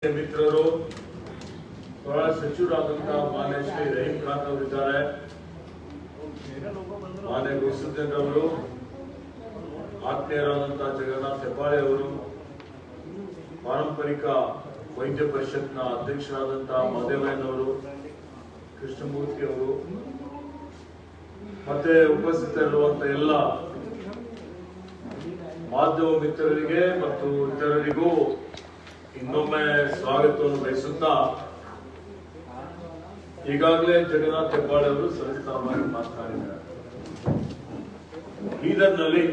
ಮಿತ್ರರು ಸಚಿವರಾದಂತಹ ಮಾನ್ಯ ಶ್ರೀ ರಹೀಂ ಖಾನ್ ಅವರಿದ್ದಾರೆ, ಮಾನ್ಯ ಗುರುಸಿದ್ದೇನ್ ಅವರು, ಆತ್ಮೀಯರಾದಂತಹ ಜಗನ್ನಾಥ್ ಹೆಬ್ಬಾಳೆ ಅವರು, ಪಾರಂಪರಿಕ ವೈದ್ಯ ಪರಿಷತ್ನ ಅಧ್ಯಕ್ಷರಾದಂತಹ ಮಹದೇವಯ್ಯನವರು, ಕೃಷ್ಣಮೂರ್ತಿ ಅವರು, ಮತ್ತೆ ಉಪಸ್ಥಿತರಿರುವಂತಹ ಎಲ್ಲ ಮಾಧ್ಯಮ ಮಿತ್ರರಿಗೆ ಮತ್ತು ಇತರರಿಗೂ ಇನ್ನೊಮ್ಮೆ ಸ್ವಾಗತವನ್ನು ಬಯಸುತ್ತಾ, ಈಗಾಗಲೇ ಜಗನ್ನಾಥ್ ಹೆಬ್ಬಾಳೆ ಅವರು ಸವಿಸ್ತಾರವಾಗಿ ಮಾತನಾಡಿದ್ದಾರೆ. ಬೀದರ್ನಲ್ಲಿ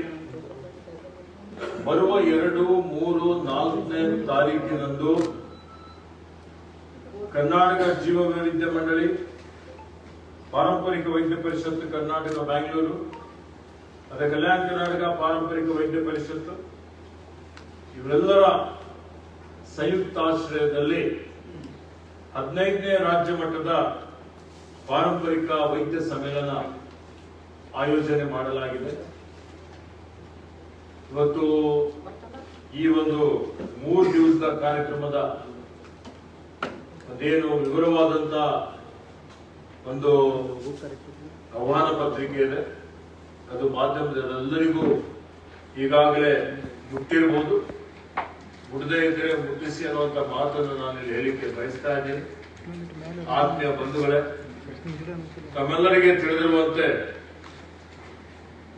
ಬರುವ 2, 3, 4ನೇ ತಾರೀಕಿನಂದು ಕರ್ನಾಟಕ ಜೀವ ವೈವಿಧ್ಯ ಮಂಡಳಿ, ಪಾರಂಪರಿಕ ವೈದ್ಯ ಪರಿಷತ್ತು ಕರ್ನಾಟಕ ಬ್ಯಾಂಗ್ಳೂರು, ಅದೇ ಕಲ್ಯಾಣ ಕರ್ನಾಟಕ ಪಾರಂಪರಿಕ ವೈದ್ಯ ಪರಿಷತ್ತು ಇವರೆಲ್ಲರ ಸಂಯುಕ್ತಾಶ್ರಯದಲ್ಲಿ 15ನೇ ರಾಜ್ಯ ಮಟ್ಟದ ಪಾರಂಪರಿಕ ವೈದ್ಯ ಸಮ್ಮೇಳನ ಆಯೋಜನೆ ಮಾಡಲಾಗಿದೆ. ಇವತ್ತು ಈ ಒಂದು 3 ದಿವಸದ ಕಾರ್ಯಕ್ರಮದ ಅದೇನು ವಿವರವಾದಂತ ಒಂದು ಆಹ್ವಾನ ಪತ್ರಿಕೆ ಇದೆ, ಅದು ಮಾಧ್ಯಮದೆಲ್ಲರಿಗೂ ಈಗಾಗಲೇ ಮುಟ್ಟಿರಬಹುದು. ಮುಟ್ಟದೇ ಇದ್ರೆ ಮುಟ್ಟಿಸಿ ಅನ್ನುವಂತ ಮಾತನ್ನು ನಾನು ಇಲ್ಲಿ ಹೇಳಿಕೆ ಬಯಸ್ತಾ ಇದ್ದೀನಿ. ಆತ್ಮೀಯ ಬಂಧುಗಳೇ, ತಮ್ಮೆಲ್ಲರಿಗೆ ತಿಳಿದಿರುವಂತೆ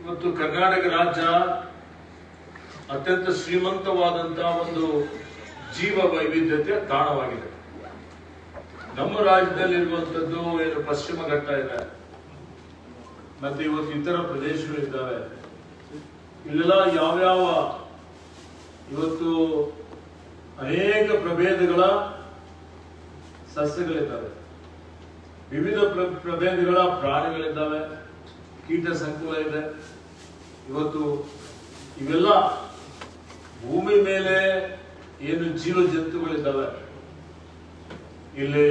ಇವತ್ತು ಕರ್ನಾಟಕ ರಾಜ್ಯ ಅತ್ಯಂತ ಶ್ರೀಮಂತವಾದಂತಹ ಒಂದು ಜೀವ ವೈವಿಧ್ಯತೆ ತಾಣವಾಗಿದೆ. ನಮ್ಮ ರಾಜ್ಯದಲ್ಲಿರುವಂತದ್ದು ಏನು ಪಶ್ಚಿಮ ಘಟ್ಟ ಇದೆ, ಮತ್ತೆ ಇವತ್ತು ಇತರ ಪ್ರದೇಶಗಳಿದ್ದಾವೆ. ಇಲ್ಲೆಲ್ಲ ಯಾವ್ಯಾವ ಇವತ್ತು ಅನೇಕ ಪ್ರಭೇದಗಳ ಸಸ್ಯಗಳಿದ್ದಾವೆ, ವಿವಿಧ ಪ್ರಭೇದಗಳ ಪ್ರಾಣಿಗಳಿದ್ದಾವೆ, ಕೀಟ ಸಂಕುಲ ಇದೆ. ಇವತ್ತು ಇವೆಲ್ಲ ಭೂಮಿ ಮೇಲೆ ಏನು ಜೀವ ಜಂತುಗಳಿದ್ದಾವೆ, ಇಲ್ಲಿ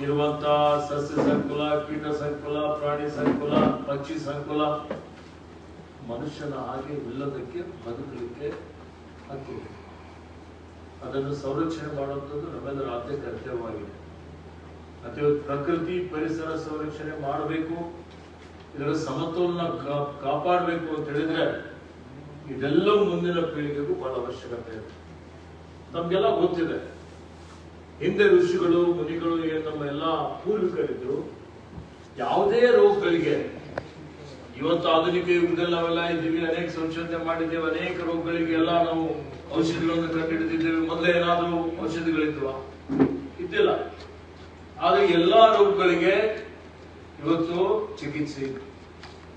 ಇರುವಂತಹ ಸಸ್ಯ ಸಂಕುಲ, ಕೀಟ ಸಂಕುಲ, ಪ್ರಾಣಿ ಸಂಕುಲ, ಪಕ್ಷಿ ಸಂಕುಲ ಮನುಷ್ಯನ ಹಾಗೆ ಇಲ್ಲದಕ್ಕೆ ಬದುಕಲಿಕ್ಕೆ ಹಕ್ಕು. ಅದನ್ನು ಸಂರಕ್ಷಣೆ ಮಾಡುವಂಥದ್ದು ನಮ್ಮೆಲ್ಲರ ಆದ್ಯ ಕರ್ತವ್ಯವಾಗಿದೆ. ಮತ್ತೆ ಪ್ರಕೃತಿ ಪರಿಸರ ಸಂರಕ್ಷಣೆ ಮಾಡಬೇಕು, ಇದರ ಸಮತೋಲನ ಕಾಪಾಡಬೇಕು ಅಂತ ಹೇಳಿದ್ರೆ ಇದೆಲ್ಲ ಮುಂದಿನ ಪೀಳಿಗೆಗೂ ಬಹಳ ಅವಶ್ಯಕತೆ ಇದೆ. ನಮ್ಗೆಲ್ಲ ಗೊತ್ತಿದೆ, ಹಿಂದೆ ಋಷಿಗಳು ಮುನಿಗಳು ಏನು ನಮ್ಮ ಎಲ್ಲ ಪೂರ್ವಿಕರಿದ್ರು, ಯಾವುದೇ ರೋಗಗಳಿಗೆ ಇವತ್ತು ಆಧುನಿಕ ಯುಗದಲ್ಲಿ ನಾವೆಲ್ಲ ಇದ್ದೀವಿ, ಅನೇಕ ಸಂಶೋಧನೆ ಮಾಡಿದ್ದೇವೆ, ಅನೇಕ ರೋಗಗಳಿಗೆ ಎಲ್ಲ ನಾವು ಔಷಧಿಗಳನ್ನು ಕಂಡುಹಿಡಿದಿದ್ದೇವೆ. ಮೊದಲೇ ಏನಾದರೂ ಔಷಧಿಗಳಿದ್ವಾ? ಇದ್ದಿಲ್ಲ. ಆದ್ರೆ ಎಲ್ಲಾ ರೋಗಗಳಿಗೆ ಇವತ್ತು ಚಿಕಿತ್ಸೆ,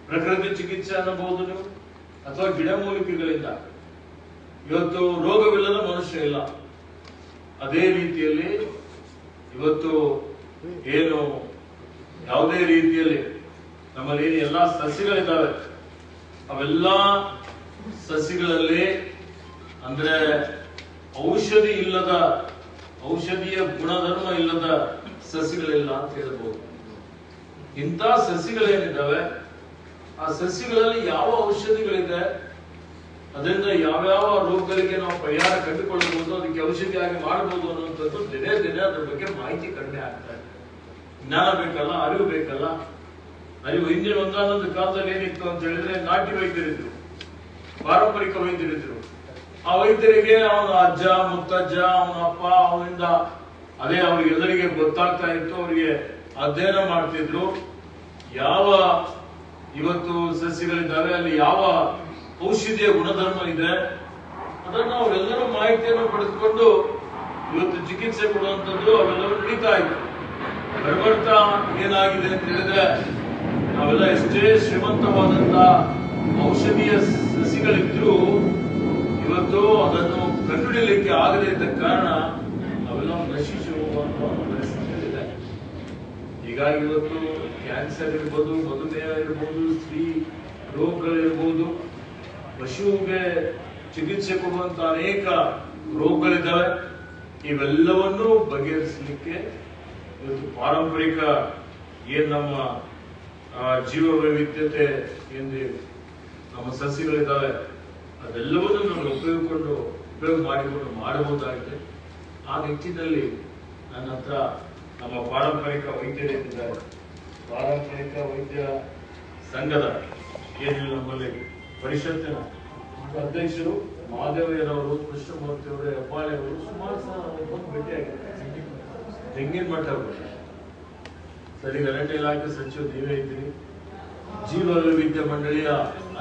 ಪ್ರಕೃತಿ ಚಿಕಿತ್ಸೆ ಅನ್ನಬಹುದು ನೀವು, ಅಥವಾ ಗಿಡಮೂಲಿಕೆಗಳಿಂದ ಇವತ್ತು ರೋಗವಿಲ್ಲದ ಮನುಷ್ಯ ಇಲ್ಲ. ಅದೇ ರೀತಿಯಲ್ಲಿ ಇವತ್ತು ಏನು ಯಾವುದೇ ರೀತಿಯಲ್ಲಿ ನಮ್ಮಲ್ಲಿ ಎಲ್ಲಾ ಸಸ್ಯಗಳಿದ್ದಾವೆ, ಅವೆಲ್ಲ ಸಸ್ಯಗಳಲ್ಲಿ ಅಂದ್ರೆ ಔಷಧೀಯ ಗುಣಧರ್ಮ ಇಲ್ಲದ ಸಸ್ಯಗಳಿಲ್ಲ ಅಂತ ಹೇಳ್ಬೋದು. ಇಂಥ ಸಸ್ಯಗಳೇನಿದ್ದಾವೆ, ಆ ಸಸ್ಯಗಳಲ್ಲಿ ಯಾವ ಔಷಧಿಗಳಿದೆ, ಅದರಿಂದ ಯಾವ್ಯಾವ ರೋಗಗಳಿಗೆ ನಾವು ಪರಿಹಾರ ಕಂಡುಕೊಳ್ಳಬಹುದು, ಅದಕ್ಕೆ ಔಷಧಿಯಾಗಿ ಮಾಡಬಹುದು ಅನ್ನುವಂಥದ್ದು ದಿನೇ ದಿನೇ ಅದ್ರ ಬಗ್ಗೆ ಮಾಹಿತಿ ಕಡಿಮೆ ಆಗ್ತಾ ಇದೆ. ಜ್ಞಾನ ಬೇಕಲ್ಲ, ಅರಿವು ಬೇಕಲ್ಲ. ಅರಿವು ಹಿಂದಿನ ಒಂದಾನೊಂದು ಕಾಲದಲ್ಲಿ ಏನಿತ್ತು ಅಂತ ಹೇಳಿದ್ರೆ ನಾಟಿ ವೈದ್ಯರಿದ್ರು, ಪಾರಂಪರಿಕ ವೈದ್ಯರಿದ್ರು. ಆ ವೈದ್ಯರಿಗೆ ಅವನ ಅಜ್ಜ ಮುತ್ತಜ್ಜ, ಅವನ ಅಪ್ಪ, ಅವನಿಂದ ಅದೇ ಅವರಿಗೆಲ್ಲರಿಗೆ ಗೊತ್ತಾಗ್ತಾ ಇತ್ತು, ಅವರಿಗೆ ಅಧ್ಯಯನ ಮಾಡ್ತಿದ್ರು. ಯಾವ ಇವತ್ತು ಸಸ್ಯಗಳಿದ್ದಾವೆ, ಅಲ್ಲಿ ಯಾವ ಔಷಧಿಯ ಗುಣಧರ್ಮ ಇದೆ, ಅದನ್ನು ಅವರೆಲ್ಲರೂ ಮಾಹಿತಿಯನ್ನು ಪಡೆದುಕೊಂಡು ಇವತ್ತು ಚಿಕಿತ್ಸೆ ಕೊಡುವಂಥದ್ದು ಅವೆಲ್ಲವೂ ನಡೀತಾ ಇತ್ತು. ಬರ್ಬರ್ತಾ ಏನಾಗಿದೆ ಅಂತ ಹೇಳಿದ್ರೆ, ನಾವೆಲ್ಲ ಎಷ್ಟೇ ಶ್ರೀಮಂತವಾದಂತಹ ಔಷಧೀಯ ಸಸಿಗಳಿದ್ರೂ ಇವತ್ತು ಅದನ್ನು ಕಂಡುಹಿಡಿಯಲಿಕ್ಕೆ ಆಗದೇ ಇದ್ದ ಕಾರಣ ಅವೆಲ್ಲ ನಶಿಸಿ ಹೋಗುವಂತ ಪರಿಸ್ಥಿತಿ ಇದೆ. ಹೀಗಾಗಿ ಇವತ್ತು ಕ್ಯಾನ್ಸರ್ ಇರ್ಬೋದು, ಮಧುಮೇಹ ಇರ್ಬೋದು, ಸ್ತ್ರೀ ರೋಗಗಳಿರ್ಬೋದು, ಪಶುವಿಗೆ ಚಿಕಿತ್ಸೆ ಕೊಡುವಂತ ಅನೇಕ ರೋಗಗಳಿದ್ದಾವೆ. ಇವೆಲ್ಲವನ್ನೂ ಬಗೆಹರಿಸಲಿಕ್ಕೆ ಇವತ್ತು ಪಾರಂಪರಿಕ ಏನ್ ನಮ್ಮ ಜೀವ ವೈವಿಧ್ಯತೆ ಎಂದು ನಮ್ಮ ಸಸ್ಯಗಳಿದ್ದಾವೆ, ಅದೆಲ್ಲವನ್ನೂ ನಾವು ಉಪಯೋಗ ಮಾಡಿಕೊಂಡು ಮಾಡಬಹುದಾಗಿದೆ. ಆ ನಿಟ್ಟಿನಲ್ಲಿ ನನ್ನ ಹತ್ರ ನಮ್ಮ ಪಾರಂಪರಿಕ ವೈದ್ಯರಿದ್ದಾರೆ. ಪಾರಂಪರಿಕ ವೈದ್ಯ ಸಂಘದ ಏನು ನಮ್ಮಲ್ಲಿ ಪರಿಷತ್ತಿನ ಅಧ್ಯಕ್ಷರು ಮಹಾದೇವಯ್ಯನವರು, ಕೃಷ್ಣಮೂರ್ತಿಯವರು, ಹೆಬ್ಬಾಳೆ ಅವರು ಸುಮಾರು ಬಂದು ಭೇಟಿಯಾಗಿದ್ದಾರೆ. ತೆಂಗಿನ ಮಠ ಅವರು ಸರಿ, ಅರಣ್ಯ ಇಲಾಖೆ ಸಚಿವ ನೀವೇ ಇದ್ದೀರಿ. ಜೀವ ವೈವಿಧ್ಯ ಮಂಡಳಿಯ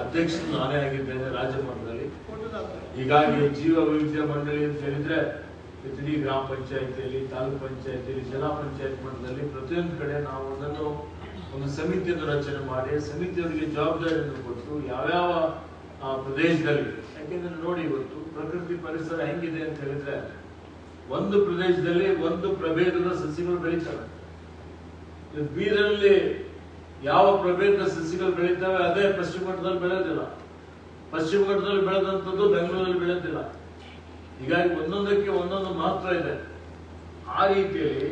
ಅಧ್ಯಕ್ಷರು ನಾನೇ ಆಗಿದ್ದೇನೆ ರಾಜ್ಯ ಮಟ್ಟದಲ್ಲಿ. ಹೀಗಾಗಿ ಜೀವ ವೈವಿಧ್ಯ ಮಂಡಳಿ ಅಂತ ಹೇಳಿದ್ರೆ ಇಡೀ ಗ್ರಾಮ ಪಂಚಾಯತಿಯಲ್ಲಿ, ತಾಲೂಕು ಪಂಚಾಯತಿಯಲ್ಲಿ, ಜಿಲ್ಲಾ ಪಂಚಾಯತ್ ಮಟ್ಟದಲ್ಲಿ ಪ್ರತಿಯೊಂದು ಕಡೆ ನಾವು ಅದನ್ನು ಒಂದು ಸಮಿತಿಯನ್ನು ರಚನೆ ಮಾಡಿ ಸಮಿತಿಯವರಿಗೆ ಜವಾಬ್ದಾರಿಯನ್ನು ಕೊಟ್ಟು ಯಾವ್ಯಾವ ಪ್ರದೇಶದಲ್ಲಿ, ಯಾಕೆಂದ್ರೆ ನೋಡಿ ಇವತ್ತು ಪ್ರಕೃತಿ ಪರಿಸರ ಹೆಂಗಿದೆ ಅಂತ ಹೇಳಿದ್ರೆ ಒಂದು ಪ್ರದೇಶದಲ್ಲಿ ಒಂದು ಪ್ರಭೇದದ ಸಸಿಗಳು ಬೆಳೀತವೆ. ಬೀದರಲ್ಲಿ ಯಾವ ಪ್ರಭೇದದ ಸಸಿಗಳು ಬೆಳೀತವೆ ಅದೇ ಪಶ್ಚಿಮ ಘಟ್ಟದಲ್ಲಿ ಬೆಳೆಯೋದಿಲ್ಲ, ಪಶ್ಚಿಮ ಘಟ್ಟದಲ್ಲಿ ಬೆಳೆದಂಥದ್ದು ಬೆಂಗಳೂರಲ್ಲಿ ಬೆಳೆಯೋದಿಲ್ಲ. ಹೀಗಾಗಿ ಒಂದೊಂದಕ್ಕೆ ಒಂದೊಂದು ಮಹತ್ವ ಇದೆ. ಆ ರೀತಿಯಲ್ಲಿ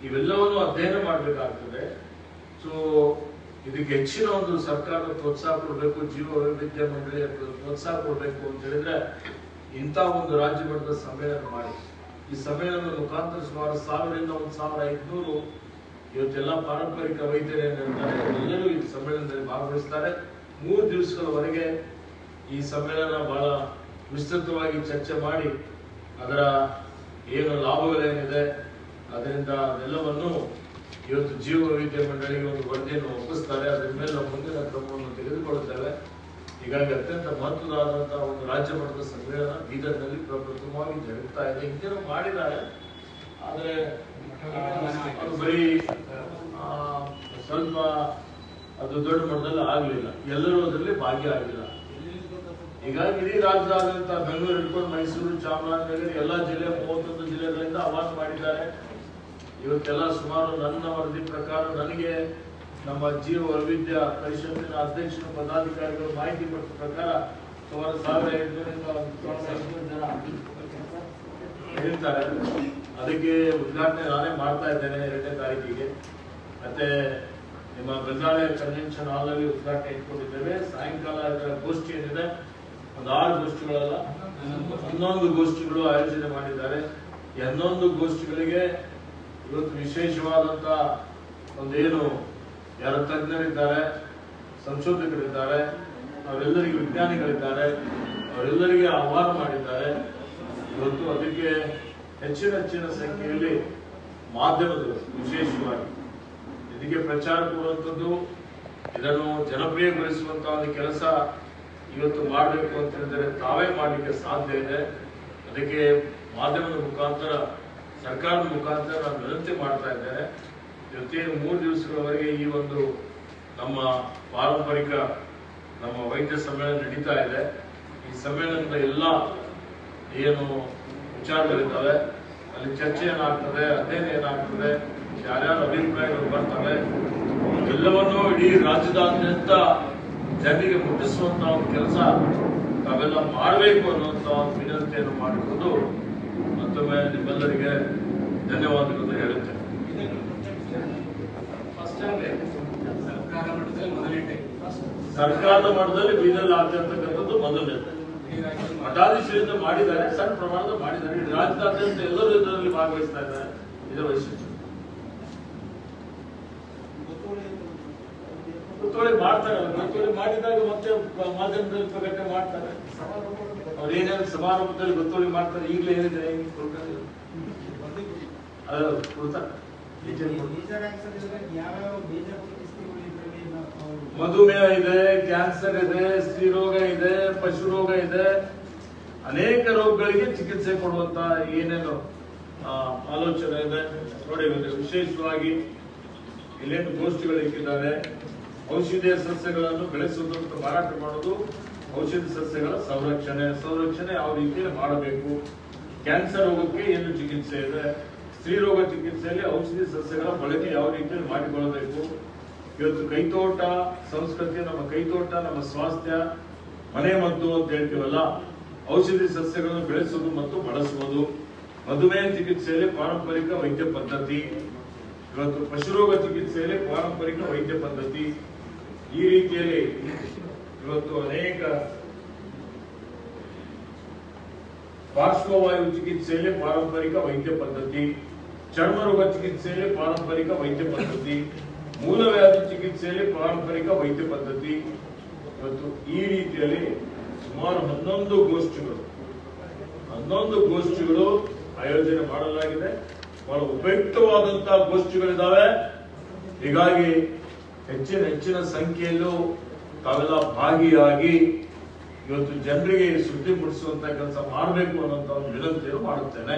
ಇವೆಲ್ಲವನ್ನು ಅಧ್ಯಯನ ಮಾಡಬೇಕಾಗ್ತದೆ. ಸೊ ಇದಕ್ಕೆ ಹೆಚ್ಚಿನ ಒಂದು ಸರ್ಕಾರದ ಪ್ರೋತ್ಸಾಹ ಕೊಡಬೇಕು, ಜೀವ ವೈವಿಧ್ಯ ಮಂಡಳಿಯ ಪ್ರೋತ್ಸಾಹ ಕೊಡಬೇಕು ಅಂತ ಹೇಳಿದ್ರೆ ಇಂಥ ಒಂದು ರಾಜ್ಯ ಮಟ್ಟದ ಸಮ್ಮೇಳನ ಮಾಡಿ, ಈ ಸಮ್ಮೇಳನದ ಮುಖಾಂತರ ಸುಮಾರು 1000ರಿಂದ 1500 ಇವತ್ತೆಲ್ಲ ಪಾರಂಪರಿಕ ವೈದ್ಯರೇನಿರ್ತಾರೆ ಎಲ್ಲರೂ ಈ ಸಮ್ಮೇಳನದಲ್ಲಿ ಭಾಗವಹಿಸ್ತಾರೆ. 3 ದಿವಸಗಳವರೆಗೆ ಈ ಸಮ್ಮೇಳನ ಬಹಳ ವಿಸ್ತೃತವಾಗಿ ಚರ್ಚೆ ಮಾಡಿ ಅದರ ಏನು ಲಾಭಗಳೇನಿದೆ ಅದರಿಂದ ಅದೆಲ್ಲವನ್ನು ಇವತ್ತು ಜೀವ ವೈವಿಧ್ಯ ಮಂಡಳಿಗೆ ಒಂದು ವರದಿಯನ್ನು ಒಪ್ಪಿಸ್ತಾರೆ. ಅದರ ಮೇಲೆ ನಾವು ಮುಂದಿನ ಕ್ರಮವನ್ನು ತೆಗೆದುಕೊಳ್ಳುತ್ತೇವೆ. ಹೀಗಾಗಿ ಅತ್ಯಂತ ಮಹತ್ವದಾದಂತಹ ಒಂದು ರಾಜ್ಯ ಮಟ್ಟದ ಸಮ್ಮೇಳನ ಬೀದರ್ನಲ್ಲಿ ಪ್ರಪ್ರಥಮವಾಗಿ ಜರುಗ್ತಾ ಇದೆ. ಹಿಂದೆ ಮಾಡಿದ್ದಾರೆ, ಆದರೆ ಅದು ಬರೀ ಸ್ವಲ್ಪ ಅದು ದೊಡ್ಡ ಮಟ್ಟದಲ್ಲಿ ಆಗಲಿಲ್ಲ, ಎಲ್ಲರೂ ಅದರಲ್ಲಿ ಭಾಗಿಯಾಗಿಲ್ಲ. ಹೀಗಾಗಿ ಇಡೀ ರಾಜ್ಯದಾದ್ಯಂತ ಬೆಂಗಳೂರು ಹಿಡ್ಕೊಂಡು ಮೈಸೂರು, ಚಾಮರಾಜನಗರ ಎಲ್ಲ ಜಿಲ್ಲೆ 31 ಜಿಲ್ಲೆಗಳಿಂದ ಆಹ್ವಾನ ಮಾಡಿದ್ದಾರೆ. ಇವತ್ತೆಲ್ಲ ಸುಮಾರು ನನ್ನ ವರದಿ ಪ್ರಕಾರ ನನಗೆ ನಮ್ಮ ಜೀವ ವೈವಿಧ್ಯ ಪರಿಷತ್ತಿನ ಅಧ್ಯಕ್ಷರ ಪದಾಧಿಕಾರಿಗಳು ಮಾಹಿತಿ ಕೊಟ್ಟ ಪ್ರಕಾರ ಸುಮಾರು 1500ರಿಂದ 1500 ಜನ ಹೇಳ್ತಾರೆ. ಅದಕ್ಕೆ ಉದ್ಘಾಟನೆ ನಾನೇ ಮಾಡ್ತಾ ಇದ್ದೇನೆ 2ನೇ ತಾರೀಕಿಗೆ. ಮತ್ತೆ ನಿಮ್ಮ ಬೆಂಗಾಳಿ ಕನ್ವೆನ್ಷನ್ ಹಾಲ್ ಅಲ್ಲಿ ಉದ್ಘಾಟನೆ ಇಟ್ಕೊಂಡಿದ್ದೇವೆ. ಸಾಯಂಕಾಲ ಇದರ ಗೋಷ್ಠಿ ಏನಿದೆ ಒಂದು 6 ಗೋಷ್ಠಿಗಳಲ್ಲ 11 ಗೋಷ್ಠಿಗಳು ಆಯೋಜನೆ ಮಾಡಿದ್ದಾರೆ. 11 ಗೋಷ್ಠಿಗಳಿಗೆ ಇವತ್ತು ವಿಶೇಷವಾದಂತ ಒಂದೇನು ಯಾರು ತಜ್ಞರಿದ್ದಾರೆ, ಸಂಶೋಧಕರಿದ್ದಾರೆ, ಅವರೆಲ್ಲರಿಗೆ ವಿಜ್ಞಾನಿಗಳಿದ್ದಾರೆ, ಅವರೆಲ್ಲರಿಗೆ ಆಹ್ವಾನ ಮಾಡಿದ್ದಾರೆ. ಇವತ್ತು ಅದಕ್ಕೆ ಹೆಚ್ಚಿನ ಸಂಖ್ಯೆಯಲ್ಲಿ ಮಾಧ್ಯಮಗಳು ವಿಶೇಷವಾಗಿ ಇದಕ್ಕೆ ಪ್ರಚಾರ ಕೊಡುವಂಥದ್ದು, ಇದನ್ನು ಜನಪ್ರಿಯಗೊಳಿಸುವಂತಹ ಒಂದು ಕೆಲಸ ಇವತ್ತು ಮಾಡಬೇಕು ಅಂತ ಹೇಳಿದರೆ ತಾವೇ ಮಾಡಲಿಕ್ಕೆ ಸಾಧ್ಯ ಇದೆ. ಅದಕ್ಕೆ ಮಾಧ್ಯಮದ ಮುಖಾಂತರ, ಸರ್ಕಾರದ ಮುಖಾಂತರ ನಾನು ವಿನಂತಿ ಮಾಡ್ತಾ ಇದ್ದೇನೆ. ಇವತ್ತೇನು 3 ದಿವಸಗಳವರೆಗೆ ಈ ಒಂದು ನಮ್ಮ ಪಾರಂಪರಿಕ ನಮ್ಮ ವೈದ್ಯ ಸಮ್ಮೇಳನ ನಡೀತಾ ಇದೆ. ಈ ಸಮ್ಮೇಳನದ ಎಲ್ಲ ಏನು ವಿಚಾರಗಳಿದ್ದಾವೆ ಅಲ್ಲಿ ಚರ್ಚೆ ಏನಾಗ್ತದೆ, ಅಧ್ಯಯನ ಏನಾಗ್ತದೆ, ಯಾರ್ಯಾರ ಅಭಿಪ್ರಾಯಗಳು ಬರ್ತವೆ, ಎಲ್ಲವನ್ನೂ ಇಡೀ ರಾಜ್ಯದಾದ್ಯಂತ ಜನರಿಗೆ ಮುಟ್ಟಿಸುವಂತಹ ಒಂದು ಕೆಲಸ ತಾವೆಲ್ಲ ಮಾಡಬೇಕು ಅನ್ನುವಂತ ಒಂದು ವಿನಂತಿಯನ್ನು ಮಾಡಿಕೊಂಡು ಮತ್ತೊಮ್ಮೆ ನಿಮ್ಮೆಲ್ಲರಿಗೆ ಧನ್ಯವಾದಗಳನ್ನು ಹೇಳುತ್ತೇನೆ. ಸರ್ಕಾರದ ಮಟ್ಟದಲ್ಲಿ ಬೀದರ್ ಆಗ್ತಿರ್ತಕ್ಕಂಥದ್ದು ಮೊದಲನೇದು. ಮಠಾಧೀಶರಿಂದ ಮಾಡಿದ್ದಾರೆ, ಸಣ್ಣ ಪ್ರಮಾಣದ ಮಾಡಿದ್ದಾರೆ. ಇಡೀ ರಾಜ್ಯದಾದ್ಯಂತ ಎಲ್ಲರೂ ಇದರಲ್ಲಿ ಭಾಗವಹಿಸ್ತಾ ಇದ್ದಾರೆ. ಇದರ ವೈಶಿಷ್ಟ್ಯ ಗೊತ್ತೋಳಿ ಮಾಡ್ತಾರೆ. ಗೊತ್ತೋಳಿ ಮಾಡಿದಾಗ ಮತ್ತೆ ಮಾಧ್ಯಮದಲ್ಲಿ ಪ್ರಕಟಣೆ ಮಾಡ್ತಾರೆ. ಅವ್ರು ಏನೇನು ಸಮಾರಂಭದಲ್ಲಿ ಗೊತ್ತೋಳಿ ಮಾಡ್ತಾರೆ. ಈಗಲೇ ಏನಿದೆ ಕೊಡ್ತಾರೆ. ಮಧುಮೇಹ ಇದೆ, ಕ್ಯಾನ್ಸರ್ ಇದೆ, ಸ್ತ್ರೀರೋಗ ಇದೆ, ಪಶು ರೋಗ ಇದೆ, ಅನೇಕ ರೋಗಗಳಿಗೆ ಚಿಕಿತ್ಸೆ ಕೊಡುವಂತ ಏನೇನು ಆಲೋಚನೆ ಇದೆ ನೋಡಿ. ವಿಶೇಷವಾಗಿ ಇಲ್ಲೇನು ಗೋಷ್ಠಿಗಳು ಇಕ್ಕಿದ್ದಾರೆ. ಔಷಧೀಯ ಸಸ್ಯಗಳನ್ನು ಬೆಳೆಸುವುದು ಮತ್ತು ಮಾರಾಟ ಮಾಡೋದು, ಔಷಧಿ ಸಸ್ಯಗಳ ಸಂರಕ್ಷಣೆ ಯಾವ ರೀತಿಯಲ್ಲಿ ಮಾಡಬೇಕು, ಕ್ಯಾನ್ಸರ್ ರೋಗಕ್ಕೆ ಏನು ಚಿಕಿತ್ಸೆ ಇದೆ, ಸ್ತ್ರೀ ರೋಗ ಚಿಕಿತ್ಸೆಯಲ್ಲಿ ಔಷಧಿ ಸಸ್ಯಗಳ ಬಳಕೆ ಯಾವ ರೀತಿಯಲ್ಲಿ ಮಾಡಿಕೊಳ್ಳಬೇಕು. ಇವತ್ತು ಕೈತೋಟ ಸಂಸ್ಕೃತಿ, ನಮ್ಮ ಕೈತೋಟ ನಮ್ಮ ಸ್ವಾಸ್ಥ್ಯ, ಮನೆ ಮದ್ದು ಅಂತ ಹೇಳ್ತೀವಲ್ಲ, ಔಷಧಿ ಸಸ್ಯಗಳನ್ನು ಬೆಳೆಸುವುದು ಮತ್ತು ಬಳಸುವುದು, ಮಧುಮೇಹ ಚಿಕಿತ್ಸೆಯಲ್ಲಿ ಪಾರಂಪರಿಕ ವೈದ್ಯ ಪದ್ಧತಿ, ಇವತ್ತು ಪಶುರೋಗ ಚಿಕಿತ್ಸೆಯಲ್ಲಿ ಪಾರಂಪರಿಕ ವೈದ್ಯ ಪದ್ಧತಿ, ಈ ರೀತಿಯಲ್ಲಿ ಇವತ್ತು ಅನೇಕ ಪಾರ್ಶ್ವವಾಯು ಚಿಕಿತ್ಸೆಯಲ್ಲಿ ಪಾರಂಪರಿಕ ವೈದ್ಯ ಪದ್ಧತಿ, ಚರ್ಮರೋಗ ಚಿಕಿತ್ಸೆಯಲ್ಲಿ ಪಾರಂಪರಿಕ ವೈದ್ಯ ಪದ್ಧತಿ, ಮೂಲವ್ಯಾಧಿ ಚಿಕಿತ್ಸೆಯಲ್ಲಿ ಪಾರಂಪರಿಕ ವೈದ್ಯ ಪದ್ಧತಿ. ಇವತ್ತು ಈ ರೀತಿಯಲ್ಲಿ ಸುಮಾರು 11 ಗೋಷ್ಠಿಗಳು ಆಯೋಜನೆ ಮಾಡಲಾಗಿದೆ. ಬಹಳ ಉಪಯುಕ್ತವಾದಂತಹ ಗೋಷ್ಠಿಗಳಿದ್ದಾವೆ. ಹೀಗಾಗಿ ಹೆಚ್ಚಿನ ಸಂಖ್ಯೆಯಲ್ಲೂ ತಾವೆಲ್ಲ ಭಾಗಿಯಾಗಿ ಇವತ್ತು ಜನರಿಗೆ ಸುದ್ದಿ ಮುಟ್ಟಿಸುವಂತ ಕೆಲಸ ಮಾಡಬೇಕು ಅನ್ನೋಂಥ ಒಂದು ವಿನಂತಿಯನ್ನು ಮಾಡುತ್ತೇನೆ.